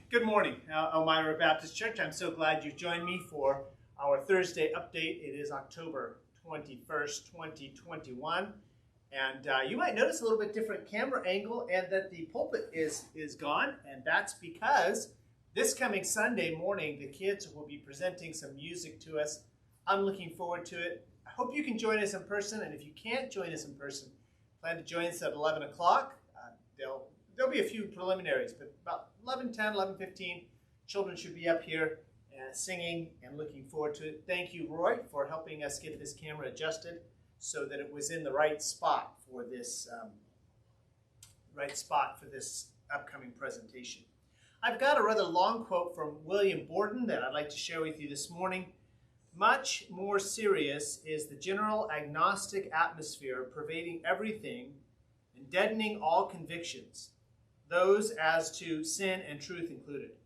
Good morning, Elmira Baptist Church. I'm so glad you've joined me for our Thursday update. It is October 21st, 2021. And you might notice a little bit different camera angle and that the pulpit is gone. And that's because this coming Sunday morning, the kids will be presenting some music to us. I'm looking forward to it. I hope you can join us in person. And if you can't join us in person, plan to join us at 11 o'clock. There'll be a few preliminaries, but about 11:10, 11:15, children should be up here singing and looking forward to it. Thank you, Roy, for helping us get this camera adjusted so that it was in the right spot for this upcoming presentation. I've got a rather long quote from William Borden that I'd like to share with you this morning. Much more serious is the general agnostic atmosphere pervading everything and deadening all convictions, those as to sin and truth included.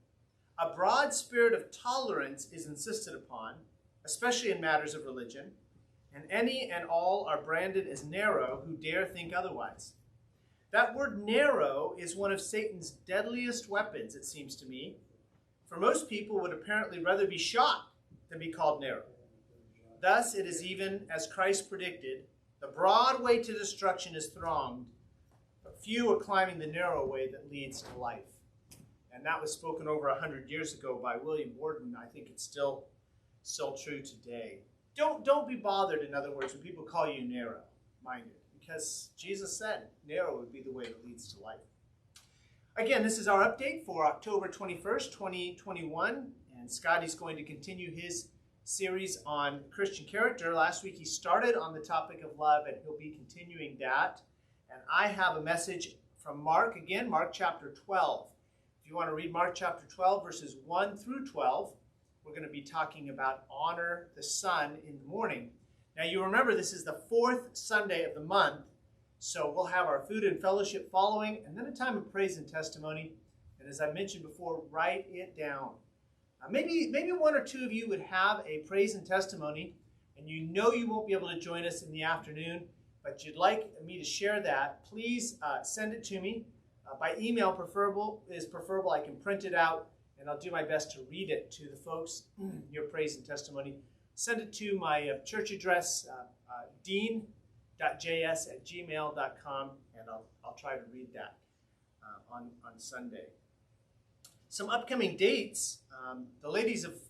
A broad spirit of tolerance is insisted upon, especially in matters of religion, and any and all are branded as narrow who dare think otherwise. That word narrow is one of Satan's deadliest weapons, it seems to me, for most people would apparently rather be shot than be called narrow. Thus, it is even as Christ predicted, the broad way to destruction is thronged, but few are climbing the narrow way that leads to life. And that was spoken over 100 years ago by William Borden. I think it's still true today. Don't be bothered, in other words, when people call you narrow-minded, because Jesus said narrow would be the way that leads to life. Again, this is our update for October 21st, 2021, and Scotty's going to continue his series on Christian character. Last week he started on the topic of love, and he'll be continuing that. And I have a message from Mark, again, Mark chapter 12. If you want to read Mark chapter 12, verses 1 through 12, we're going to be talking about honor the Son in the morning. Now, you remember this is the fourth Sunday of the month, so we'll have our food and fellowship following, and then a time of praise and testimony. And as I mentioned before, write it down. Maybe one or two of you would have a praise and testimony, and you know you won't be able to join us in the afternoon, but you'd like me to share that. Please send it to me. By email is preferable. I can print it out, and I'll do my best to read it to the folks, your praise and testimony. Send it to my church address, dean.js@gmail.com, and I'll try to read that on Sunday. Some upcoming dates. The ladies have,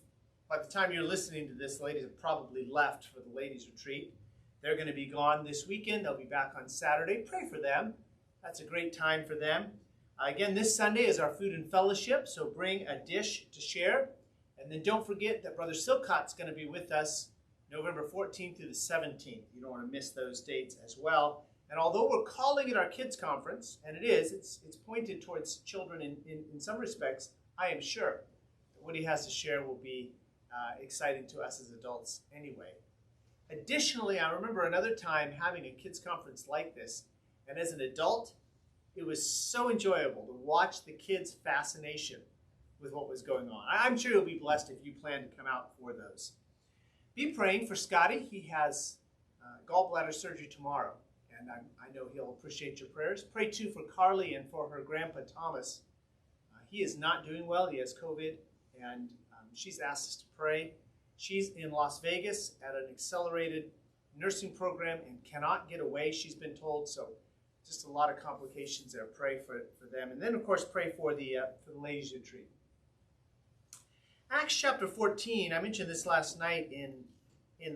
by the time you're listening to this, the ladies have probably left for the ladies' retreat. They're going to be gone this weekend. They'll be back on Saturday. Pray for them. That's a great time for them. Again, this Sunday is our food and fellowship, so bring a dish to share. And then don't forget that Brother Silcott's going to be with us November 14th through the 17th. You don't want to miss those dates as well. And although we're calling it our kids' conference, and it's pointed towards children in some respects, I am sure that what he has to share will be exciting to us as adults anyway. Additionally, I remember another time having a kids' conference like this, and as an adult, it was so enjoyable to watch the kids' fascination with what was going on. I'm sure you'll be blessed if you plan to come out for those. Be praying for Scotty. He has gallbladder surgery tomorrow, and I know he'll appreciate your prayers. Pray too for Carly and for her grandpa Thomas. He is not doing well. He has COVID, and she's asked us to pray. She's in Las Vegas at an accelerated nursing program and cannot get away, she's been told, so just a lot of complications there. Pray for them. And then, of course, pray for the ladies' retreat. Acts chapter 14, I mentioned this last night in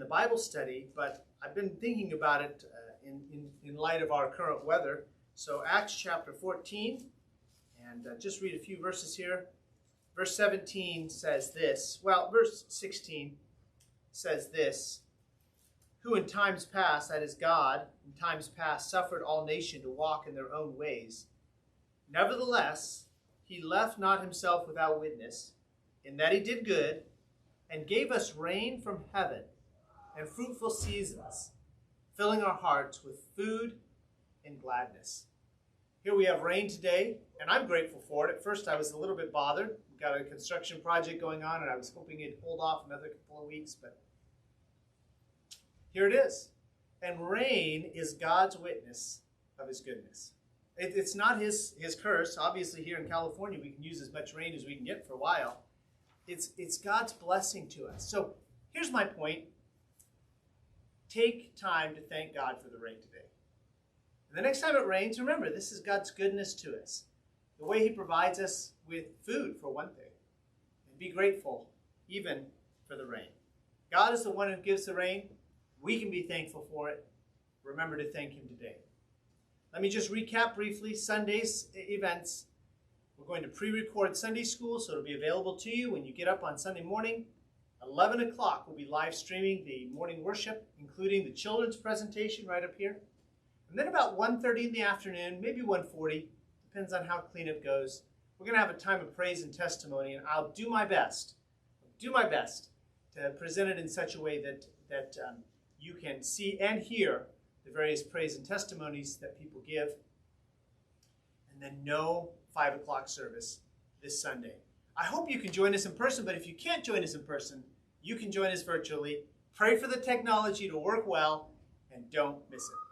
the Bible study, but I've been thinking about it in light of our current weather. So Acts chapter 14, and just read a few verses here. Verse 17 says this. Well, verse 16 says this. Who in times past, that is God, in times past suffered all nations to walk in their own ways. Nevertheless, he left not himself without witness, in that he did good, and gave us rain from heaven, and fruitful seasons, filling our hearts with food and gladness. Here we have rain today, and I'm grateful for it. At first I was a little bit bothered. We've got a construction project going on, and I was hoping it'd hold off another couple of weeks, but here it is. And rain is God's witness of his goodness. It's not his curse. Obviously, here in California, we can use as much rain as we can get for a while. It's God's blessing to us. So here's my point. Take time to thank God for the rain today. And the next time it rains, remember, this is God's goodness to us. The way he provides us with food, for one thing. And be grateful, even for the rain. God is the one who gives the rain. We can be thankful for it. Remember to thank him today. Let me just recap briefly Sunday's events. We're going to pre-record Sunday school, so it'll be available to you when you get up on Sunday morning. 11 o'clock, we'll be live streaming the morning worship, including the children's presentation right up here. And then about 1:30 in the afternoon, maybe 1:40, depends on how cleanup goes. We're going to have a time of praise and testimony, and I'll do my best to present it in such a way that you can see and hear the various praise and testimonies that people give. And then no 5 o'clock service this Sunday. I hope you can join us in person, but if you can't join us in person, you can join us virtually. Pray for the technology to work well, and don't miss it.